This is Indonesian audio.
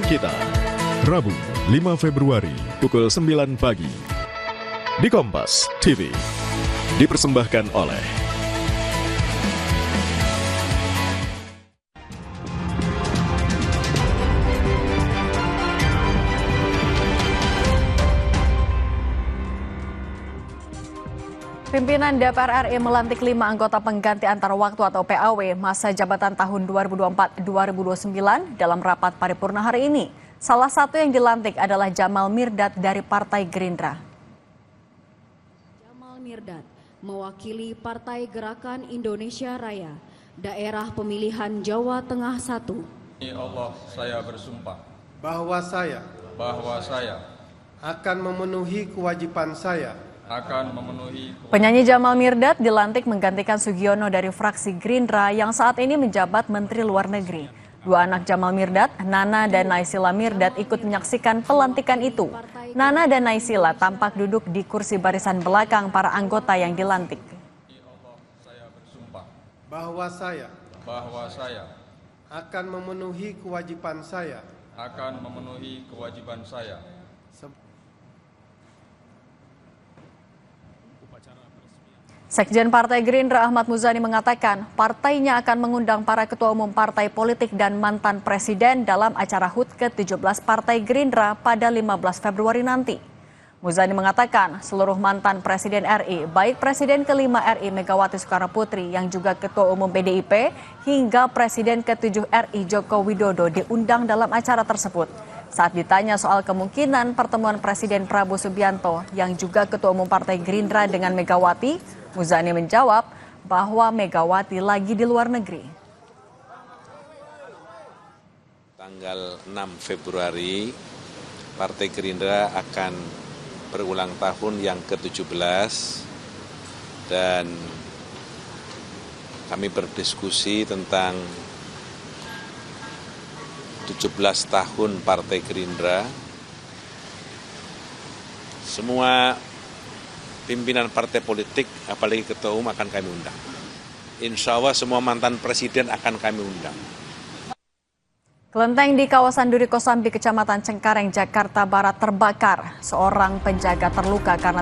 kita. Rabu, 5 Februari, pukul 9 pagi. Di Kompas TV. Dipersembahkan oleh Pimpinan DPR RI melantik 5 anggota pengganti antar waktu atau PAW masa jabatan tahun 2024-2029 dalam rapat paripurna hari ini. Salah satu yang dilantik adalah Jamal Mirdad dari Partai Gerindra. Jamal Mirdad mewakili Partai Gerakan Indonesia Raya, Daerah Pemilihan Jawa Tengah 1. Demi Allah, saya bersumpah bahwa saya akan memenuhi kewajiban saya. Penyanyi Jamal Mirdad dilantik menggantikan Sugiono dari fraksi Gerindra yang saat ini menjabat Menteri Luar Negeri. Dua anak Jamal Mirdad, Nana dan Naysila Mirdad, ikut menyaksikan pelantikan itu. Nana dan Naysila tampak duduk di kursi barisan belakang para anggota yang dilantik. saya bersumpah Bahwa saya akan memenuhi kewajiban saya. Sekjen Partai Gerindra Ahmad Muzani mengatakan partainya akan mengundang para ketua umum partai politik dan mantan presiden dalam acara HUT ke-17 Partai Gerindra pada 15 Februari nanti. Muzani mengatakan seluruh mantan presiden RI, baik Presiden ke-5 RI Megawati Soekarno Putri yang juga ketua umum PDIP hingga Presiden ke-7 RI Joko Widodo diundang dalam acara tersebut. Saat ditanya soal kemungkinan pertemuan Presiden Prabowo Subianto yang juga ketua umum Partai Gerindra dengan Megawati, Muzani menjawab bahwa Megawati lagi di luar negeri. Tanggal 6 Februari, Partai Gerindra akan berulang tahun yang ke-17 dan kami berdiskusi tentang 17 tahun Partai Gerindra. Semua pimpinan partai politik, apalagi ketua umum akan kami undang. Insya Allah semua mantan presiden akan kami undang. Kelenteng di kawasan Duri Kosambi, Kecamatan Cengkareng, Jakarta Barat terbakar. Seorang penjaga terluka karena